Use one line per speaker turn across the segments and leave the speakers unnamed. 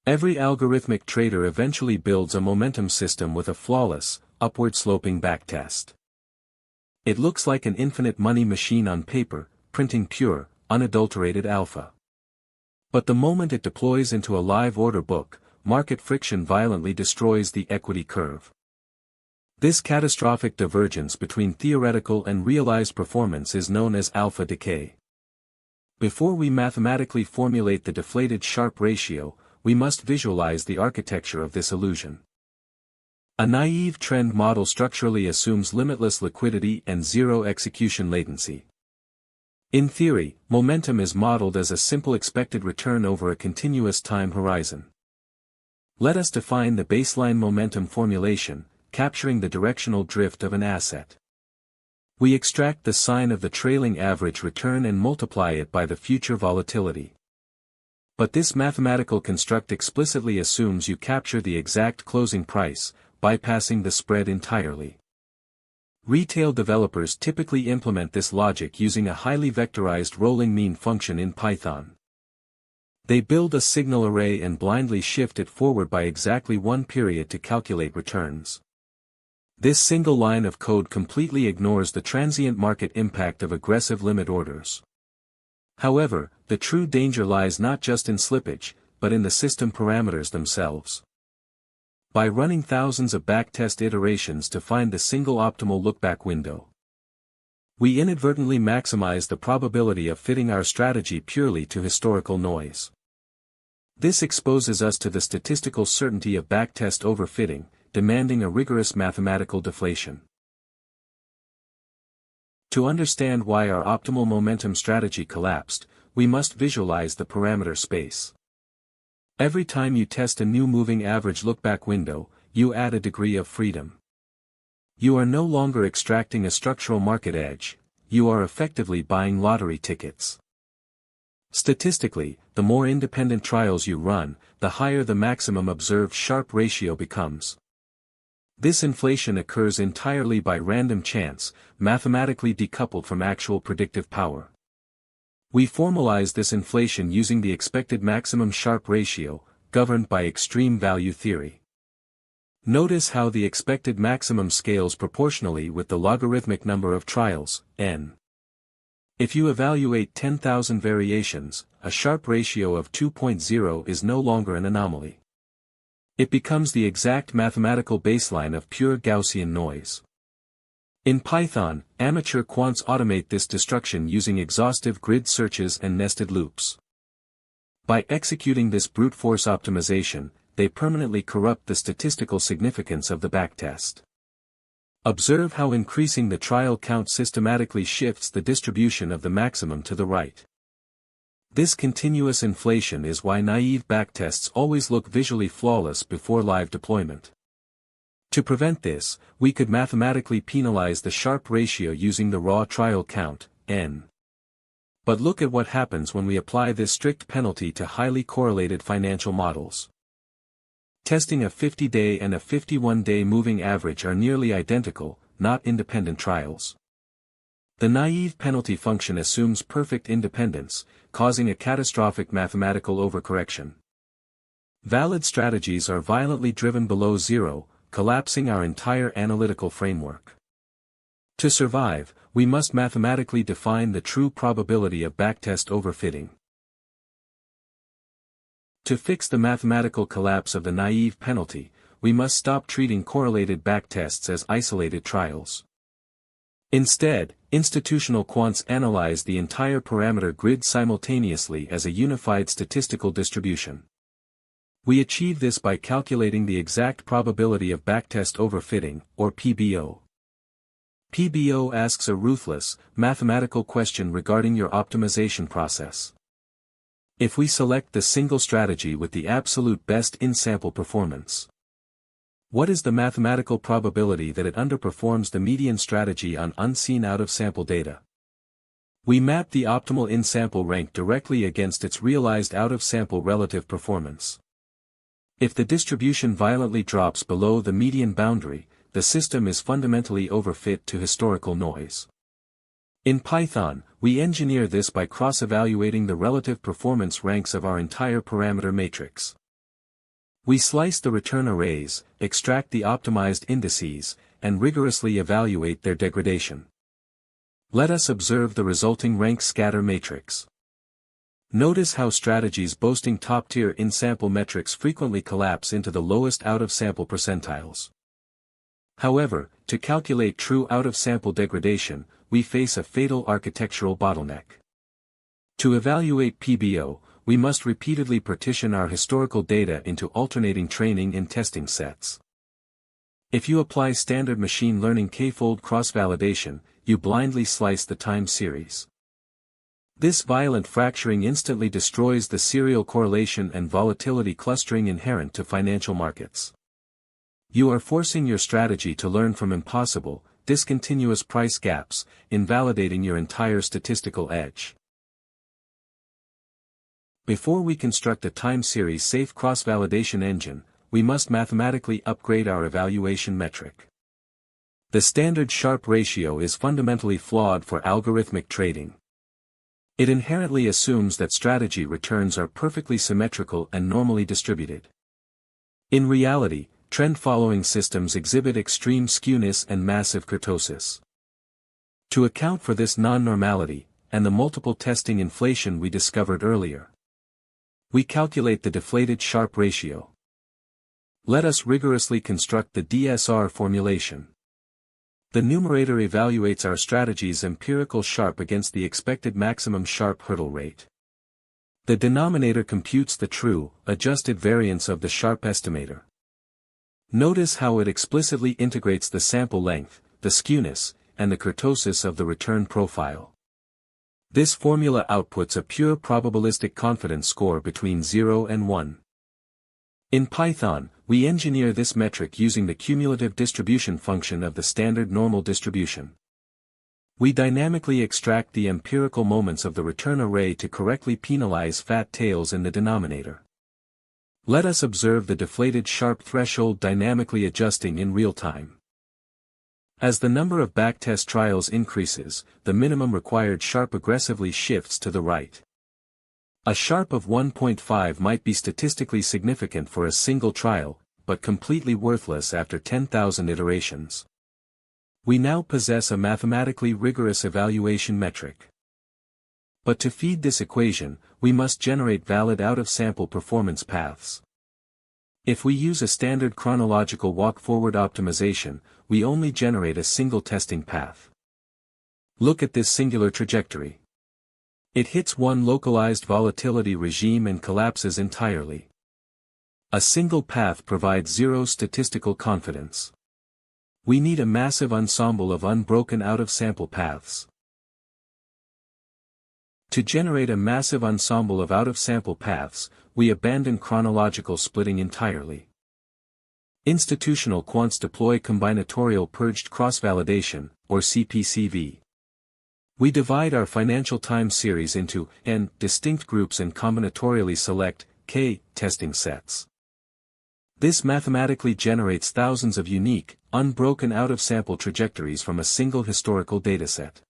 Every algorithmic trader eventually builds a momentum system with a flawless, upward-sloping backtest. It looks like an infinite money machine on paper, printing pure, unadulterated alpha. But the moment it deploys into a live order book, market friction violently destroys the equity curve. This catastrophic divergence between theoretical and realized performance is known as alpha decay. Before we mathematically formulate the deflated Sharpe ratio, we must visualize the architecture of this illusion. A naive trend model structurally assumes limitless liquidity and zero execution latency. In theory, momentum is modeled as a simple expected return over a continuous time horizon. Let us define the baseline momentum formulation, capturing the directional drift of an asset. We extract the sign of the trailing average return and multiply it by the future volatility. But this mathematical construct explicitly assumes you capture the exact closing price, bypassing the spread entirely. Retail developers typically implement this logic using a highly vectorized rolling mean function in Python. They build a signal array and blindly shift it forward by exactly one period to calculate returns. This single line of code completely ignores the transient market impact of aggressive limit orders. However, the true danger lies not just in slippage, but in the system parameters themselves. By running thousands of backtest iterations to find the single optimal lookback window, we inadvertently maximize the probability of fitting our strategy purely to historical noise. This exposes us to the statistical certainty of backtest overfitting, demanding a rigorous mathematical deflation. To understand why our optimal momentum strategy collapsed, we must visualize the parameter space. Every time you test a new moving average lookback window, you add a degree of freedom. You are no longer extracting a structural market edge, you are effectively buying lottery tickets. Statistically, the more independent trials you run, the higher the maximum observed Sharpe ratio becomes. This inflation occurs entirely by random chance, mathematically decoupled from actual predictive power. We formalize this inflation using the expected maximum Sharpe ratio, governed by extreme value theory. Notice how the expected maximum scales proportionally with the logarithmic number of trials, n. If you evaluate 10,000 variations, a Sharpe ratio of 2.0 is no longer an anomaly. It becomes the exact mathematical baseline of pure Gaussian noise. In Python, amateur quants automate this destruction using exhaustive grid searches and nested loops. By executing this brute force optimization, they permanently corrupt the statistical significance of the backtest. Observe how increasing the trial count systematically shifts the distribution of the maximum to the right. This continuous inflation is why naive backtests always look visually flawless before live deployment. To prevent this, we could mathematically penalize the Sharpe ratio using the raw trial count, n. But look at what happens when we apply this strict penalty to highly correlated financial models. Testing a 50-day and a 51-day moving average are nearly identical, not independent trials. The naive penalty function assumes perfect independence, causing a catastrophic mathematical overcorrection. Valid strategies are violently driven below zero, collapsing our entire analytical framework. To survive, we must mathematically define the true probability of backtest overfitting. To fix the mathematical collapse of the naive penalty, we must stop treating correlated backtests as isolated trials. Instead, institutional quants analyze the entire parameter grid simultaneously as a unified statistical distribution. We achieve this by calculating the exact probability of backtest overfitting, or PBO. PBO asks a ruthless, mathematical question regarding your optimization process. If we select the single strategy with the absolute best in-sample performance, what is the mathematical probability that it underperforms the median strategy on unseen out-of-sample data? We map the optimal in-sample rank directly against its realized out-of-sample relative performance. If the distribution violently drops below the median boundary, the system is fundamentally overfit to historical noise. In Python, we engineer this by cross-evaluating the relative performance ranks of our entire parameter matrix. We slice the return arrays, extract the optimized indices, and rigorously evaluate their degradation. Let us observe the resulting rank scatter matrix. Notice how strategies boasting top-tier in-sample metrics frequently collapse into the lowest out-of-sample percentiles. However, to calculate true out-of-sample degradation, we face a fatal architectural bottleneck. To evaluate PBO, we must repeatedly partition our historical data into alternating training and testing sets. If you apply standard machine learning k-fold cross-validation, you blindly slice the time series. This violent fracturing instantly destroys the serial correlation and volatility clustering inherent to financial markets. You are forcing your strategy to learn from impossible, discontinuous price gaps, invalidating your entire statistical edge. Before we construct a time series safe cross-validation engine, we must mathematically upgrade our evaluation metric. The standard Sharpe ratio is fundamentally flawed for algorithmic trading. It inherently assumes that strategy returns are perfectly symmetrical and normally distributed. In reality, trend-following systems exhibit extreme skewness and massive kurtosis. To account for this non-normality, and the multiple testing inflation we discovered earlier, we calculate the deflated Sharpe ratio. Let us rigorously construct the DSR formulation. The numerator evaluates our strategy's empirical Sharpe against the expected maximum Sharpe hurdle rate. The denominator computes the true, adjusted variance of the Sharpe estimator. Notice how it explicitly integrates the sample length, the skewness, and the kurtosis of the return profile. This formula outputs a pure probabilistic confidence score between 0 and 1. In Python, we engineer this metric using the cumulative distribution function of the standard normal distribution. We dynamically extract the empirical moments of the return array to correctly penalize fat tails in the denominator. Let us observe the deflated Sharpe threshold dynamically adjusting in real time. As the number of backtest trials increases, the minimum required Sharpe aggressively shifts to the right. A Sharpe of 1.5 might be statistically significant for a single trial, but completely worthless after 10,000 iterations. We now possess a mathematically rigorous evaluation metric. But to feed this equation, we must generate valid out-of-sample performance paths. If we use a standard chronological walk-forward optimization, we only generate a single testing path. Look at this singular trajectory. It hits one localized volatility regime and collapses entirely. A single path provides zero statistical confidence. We need a massive ensemble of unbroken out-of-sample paths. To generate a massive ensemble of out-of-sample paths, we abandon chronological splitting entirely. Institutional quants deploy combinatorial purged cross-validation, or CPCV. We divide our financial time series into n distinct groups and combinatorially select k testing sets. This mathematically generates thousands of unique, unbroken out-of-sample trajectories from a single historical dataset.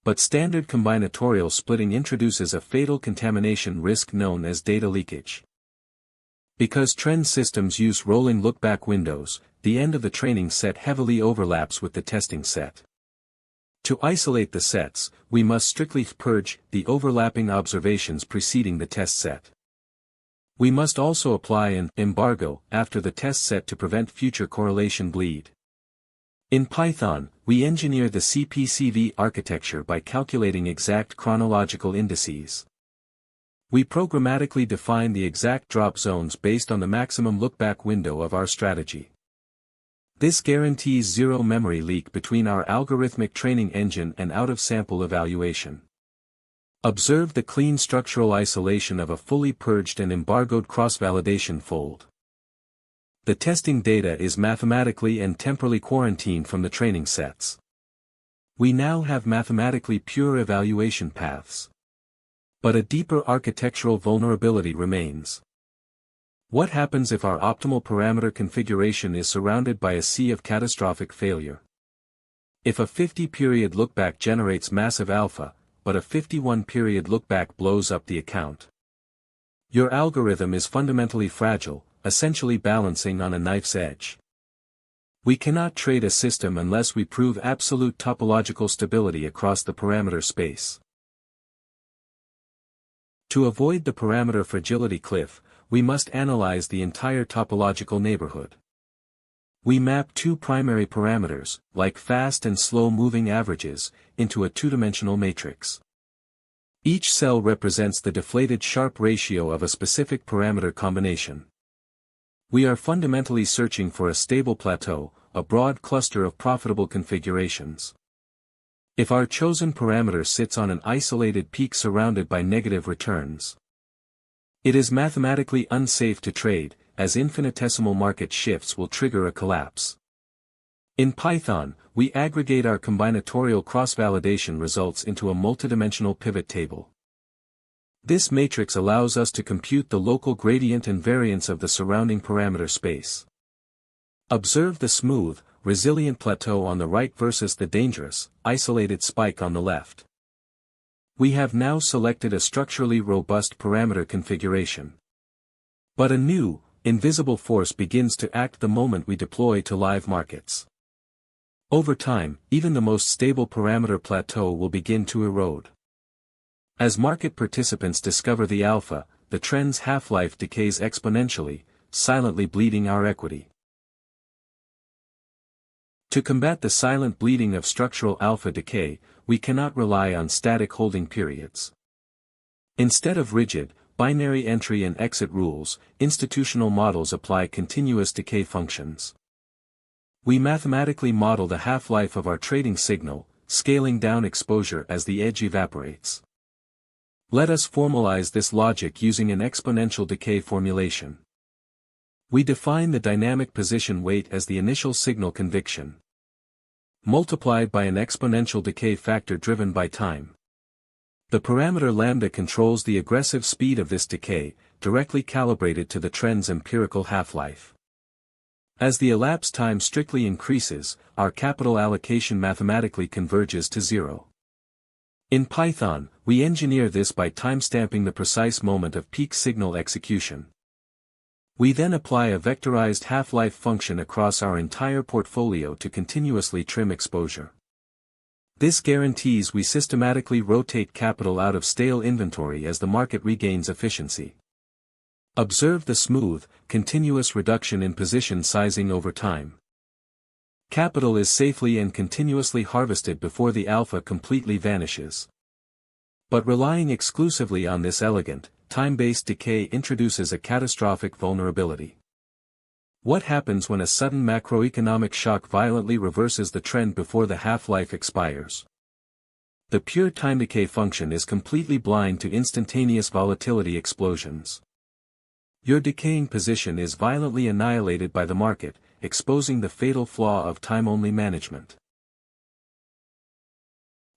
But standard combinatorial splitting introduces a fatal contamination risk known as data leakage. Because trend systems use rolling look-back windows, the end of the training set heavily overlaps with the testing set. To isolate the sets, we must strictly purge the overlapping observations preceding the test set. We must also apply an embargo after the test set to prevent future correlation bleed. In Python, we engineer the CPCV architecture by calculating exact chronological indices. We programmatically define the exact drop zones based on the maximum look-back window of our strategy. This guarantees zero memory leak between our algorithmic training engine and out-of-sample evaluation. Observe the clean structural isolation of a fully purged and embargoed cross-validation fold. The testing data is mathematically and temporally quarantined from the training sets. We now have mathematically pure evaluation paths. But a deeper architectural vulnerability remains. What happens if our optimal parameter configuration is surrounded by a sea of catastrophic failure? If a 50-period lookback generates massive alpha, but a 51-period lookback blows up the account? Your algorithm is fundamentally fragile, essentially balancing on a knife's edge. We cannot trade a system unless we prove absolute topological stability across the parameter space. To avoid the parameter fragility cliff, we must analyze the entire topological neighborhood. We map two primary parameters, like fast and slow moving averages, into a two-dimensional matrix. Each cell represents the deflated Sharpe ratio of a specific parameter combination. We are fundamentally searching for a stable plateau, a broad cluster of profitable configurations. If our chosen parameter sits on an isolated peak surrounded by negative returns, it is mathematically unsafe to trade, as infinitesimal market shifts will trigger a collapse. In Python, we aggregate our combinatorial cross-validation results into a multidimensional pivot table. This matrix allows us to compute the local gradient and variance of the surrounding parameter space. Observe the smooth, resilient plateau on the right versus the dangerous, isolated spike on the left. We have now selected a structurally robust parameter configuration. But a new, invisible force begins to act the moment we deploy to live markets. Over time, even the most stable parameter plateau will begin to erode. As market participants discover the alpha, the trend's half-life decays exponentially, silently bleeding our equity. To combat the silent bleeding of structural alpha decay, we cannot rely on static holding periods. Instead of rigid, binary entry and exit rules, institutional models apply continuous decay functions. We mathematically model the half-life of our trading signal, scaling down exposure as the edge evaporates. Let us formalize this logic using an exponential decay formulation. We define the dynamic position weight as the initial signal conviction, multiplied by an exponential decay factor driven by time. The parameter lambda controls the aggressive speed of this decay, directly calibrated to the trend's empirical half-life. As the elapsed time strictly increases, our capital allocation mathematically converges to zero. In Python, we engineer this by timestamping the precise moment of peak signal execution. We then apply a vectorized half-life function across our entire portfolio to continuously trim exposure. This guarantees we systematically rotate capital out of stale inventory as the market regains efficiency. Observe the smooth, continuous reduction in position sizing over time. Capital is safely and continuously harvested before the alpha completely vanishes. But relying exclusively on this elegant, time-based decay introduces a catastrophic vulnerability. What happens when a sudden macroeconomic shock violently reverses the trend before the half-life expires? The pure time decay function is completely blind to instantaneous volatility explosions. Your decaying position is violently annihilated by the market, exposing the fatal flaw of time-only management.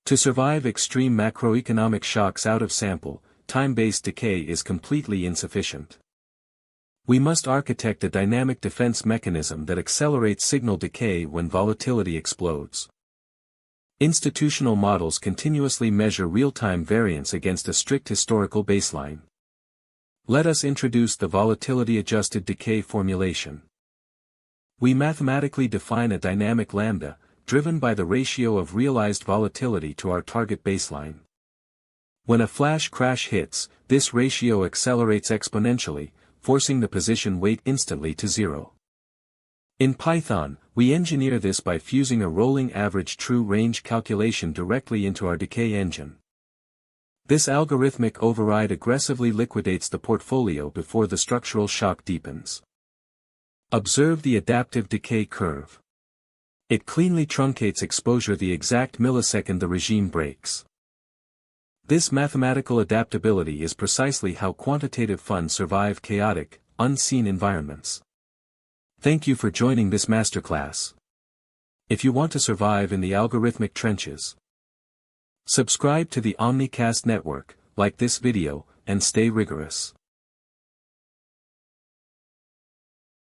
To survive extreme macroeconomic shocks out of sample, time-based decay is completely insufficient. We must architect a dynamic defense mechanism that accelerates signal decay when volatility explodes. Institutional models continuously measure real-time variance against a strict historical baseline. Let us introduce the volatility-adjusted decay formulation. We mathematically define a dynamic lambda, driven by the ratio of realized volatility to our target baseline. When a flash crash hits, this ratio accelerates exponentially, forcing the position weight instantly to zero. In Python, we engineer this by fusing a rolling average true range calculation directly into our decay engine. This algorithmic override aggressively liquidates the portfolio before the structural shock deepens. Observe the adaptive decay curve. It cleanly truncates exposure the exact millisecond the regime breaks. This mathematical adaptability is precisely how quantitative funds survive chaotic, unseen environments. Thank you for joining this masterclass. If you want to survive in the algorithmic trenches, subscribe to the OmniCast Network, like this video, and stay rigorous.